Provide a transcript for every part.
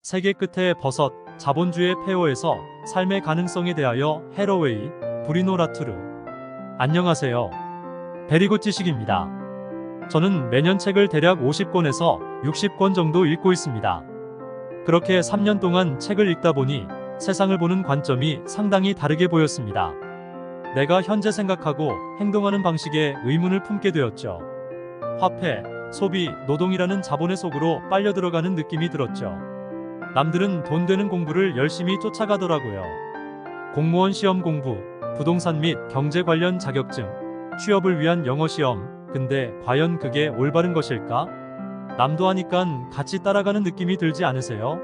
세계 끝의 버섯, 자본주의 폐허에서 삶의 가능성에 대하여 해러웨이, 브리노 라투르. 안녕하세요. 베리굿 지식입니다. 저는 매년 책을 대략 50권에서 60권 정도 읽고 있습니다. 그렇게 3년 동안 책을 읽다 보니 세상을 보는 관점이 상당히 다르게 보였습니다. 내가 현재 생각하고 행동하는 방식에 의문을 품게 되었죠. 화폐, 소비, 노동이라는 자본의 속으로 빨려 들어가는 느낌이 들었죠. 남들은 돈 되는 공부를 열심히 쫓아가더라고요. 공무원 시험 공부, 부동산 및 경제 관련 자격증, 취업을 위한 영어 시험. 근데 과연 그게 올바른 것일까? 남도 하니깐 같이 따라가는 느낌이 들지 않으세요?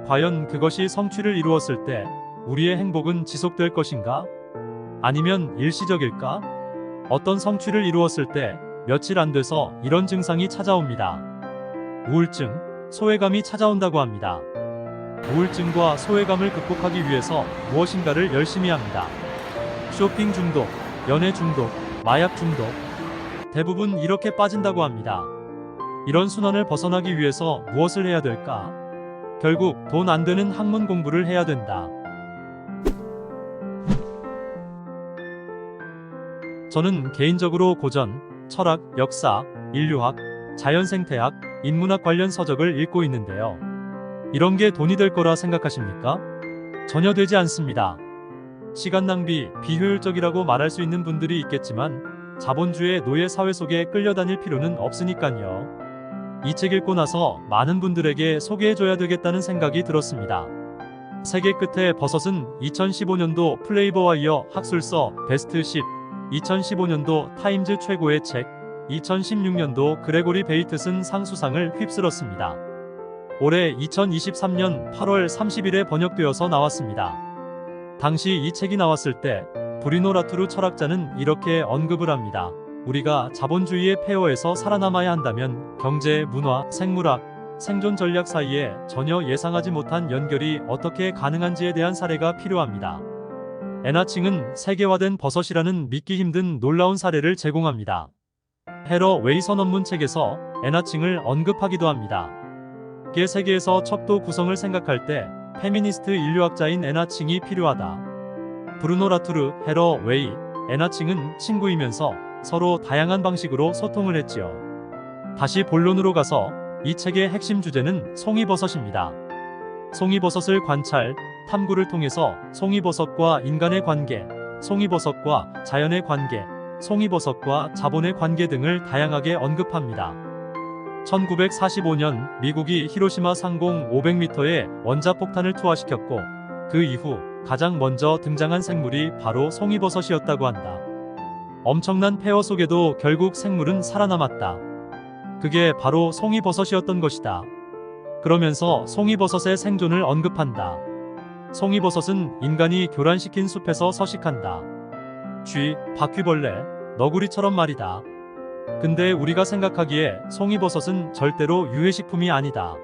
과연 그것이 성취를 이루었을 때 우리의 행복은 지속될 것인가? 아니면 일시적일까? 어떤 성취를 이루었을 때 며칠 안 돼서 이런 증상이 찾아옵니다. 우울증, 소외감이 찾아온다고 합니다. 우울증과 소외감을 극복하기 위해서 무엇인가를 열심히 합니다. 쇼핑 중독, 연애 중독, 마약 중독. 대부분 이렇게 빠진다고 합니다. 이런 순환을 벗어나기 위해서 무엇을 해야 될까? 결국 돈 안 되는 학문 공부를 해야 된다. 저는 개인적으로 고전, 철학, 역사, 인류학, 자연생태학, 인문학 관련 서적을 읽고 있는데요. 이런 게 돈이 될 거라 생각하십니까? 전혀 되지 않습니다. 시간 낭비, 비효율적이라고 말할 수 있는 분들이 있겠지만 자본주의 노예 사회 속에 끌려다닐 필요는 없으니까요. 이 책 읽고 나서 많은 분들에게 소개해줘야 되겠다는 생각이 들었습니다. 세계 끝의 버섯은 2015년도 플레이버와이어 학술서 베스트 10, 2015년도 타임즈 최고의 책, 2016년도 그레고리 베이트슨 상 수상을 휩쓸었습니다. 올해 2023년 8월 30일에 번역되어서 나왔습니다. 당시 이 책이 나왔을 때 브리노 라투르 철학자는 이렇게 언급을 합니다. 우리가 자본주의의 폐허에서 살아남아야 한다면 경제, 문화, 생물학, 생존 전략 사이에 전혀 예상하지 못한 연결이 어떻게 가능한지에 대한 사례가 필요합니다. 에나칭은 세계화된 버섯이라는 믿기 힘든 놀라운 사례를 제공합니다. 해러웨이 선언문 책에서 에나칭을 언급하기도 합니다. 개 세계에서 척도 구성을 생각할 때 페미니스트 인류학자인 에나칭이 필요하다. 브루노 라투르, 해러웨이, 에나칭은 친구이면서 서로 다양한 방식으로 소통을 했지요. 다시 본론으로 가서 이 책의 핵심 주제는 송이버섯입니다. 송이버섯을 관찰, 탐구를 통해서 송이버섯과 인간의 관계, 송이버섯과 자연의 관계, 송이버섯과 자본의 관계 등을 다양하게 언급합니다. 1945년 미국이 히로시마 상공 500m의 원자폭탄을 투하시켰고 그 이후 가장 먼저 등장한 생물이 바로 송이버섯이었다고 한다. 엄청난 폐허 속에도 결국 생물은 살아남았다. 그게 바로 송이버섯이었던 것이다. 그러면서 송이버섯의 생존을 언급한다. 송이버섯은 인간이 교란시킨 숲에서 서식한다. 쥐, 바퀴벌레, 너구리처럼 말이다. 근데 우리가 생각하기에 송이버섯은 절대로 유해식품이 아니다.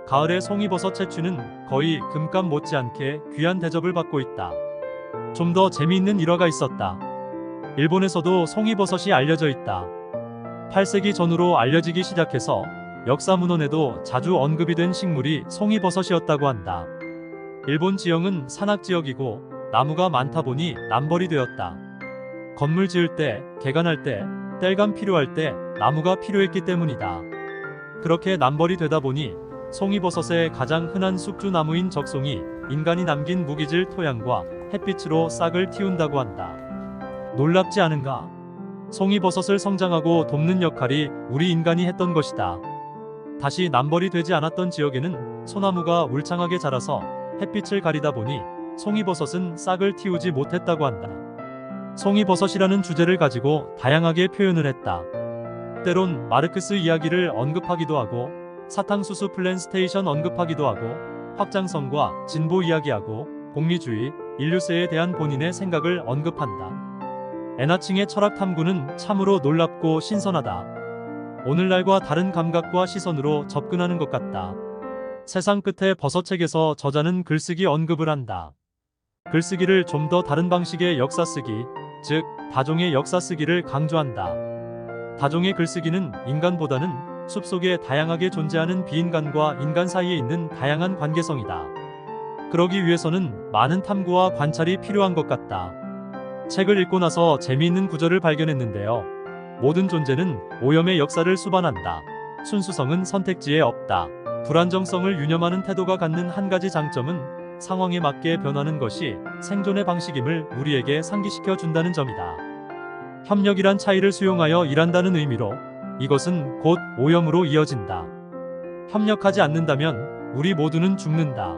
가을의 송이버섯 채취는 거의 금값 못지않게 귀한 대접을 받고 있다. 좀 더 재미있는 일화가 있었다. 일본에서도 송이버섯이 알려져 있다. 8세기 전후로 알려지기 시작해서 역사 문헌에도 자주 언급이 된 식물이 송이버섯이었다고 한다. 일본 지형은 산악지역이고 나무가 많다 보니 남벌이 되었다. 건물 지을 때, 개간할 때, 땔감 필요할 때 나무가 필요했기 때문이다. 그렇게 남벌이 되다 보니 송이버섯의 가장 흔한 숙주나무인 적송이 인간이 남긴 무기질 토양과 햇빛으로 싹을 틔운다고 한다. 놀랍지 않은가? 송이버섯을 성장하고 돕는 역할이 우리 인간이 했던 것이다. 다시 남벌이 되지 않았던 지역에는 소나무가 울창하게 자라서 햇빛을 가리다 보니 송이버섯은 싹을 틔우지 못했다고 한다. 송이버섯이라는 주제를 가지고 다양하게 표현을 했다. 때론 마르크스 이야기를 언급하기도 하고 사탕수수 플랜스테이션 언급하기도 하고 확장성과 진보 이야기하고 공리주의, 인류세에 대한 본인의 생각을 언급한다. 에나칭의 철학 탐구는 참으로 놀랍고 신선하다. 오늘날과 다른 감각과 시선으로 접근하는 것 같다. 세상 끝의 버섯책에서 저자는 글쓰기 언급을 한다. 글쓰기를 좀 더 다른 방식의 역사쓰기, 즉 다종의 역사쓰기를 강조한다. 다종의 글쓰기는 인간보다는 숲속에 다양하게 존재하는 비인간과 인간 사이에 있는 다양한 관계성이다. 그러기 위해서는 많은 탐구와 관찰이 필요한 것 같다. 책을 읽고 나서 재미있는 구절을 발견했는데요. 모든 존재는 오염의 역사를 수반한다. 순수성은 선택지에 없다. 불안정성을 유념하는 태도가 갖는 한 가지 장점은 상황에 맞게 변하는 것이 생존의 방식임을 우리에게 상기시켜 준다는 점이다. 협력이란 차이를 수용하여 일한다는 의미로 이것은 곧 오염으로 이어진다. 협력하지 않는다면 우리 모두는 죽는다.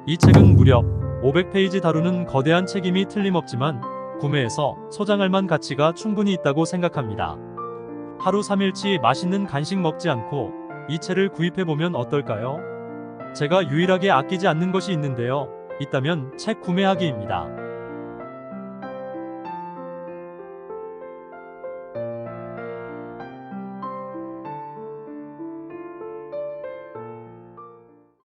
이 책은 무려 500페이지 다루는 거대한 책임이 틀림없지만 구매해서 소장할 만 가치가 충분히 있다고 생각합니다. 하루 3일치 맛있는 간식 먹지 않고 이 책을 구입해보면 어떨까요? 제가 유일하게 아끼지 않는 것이 있는데요. 있다면 책 구매하기입니다.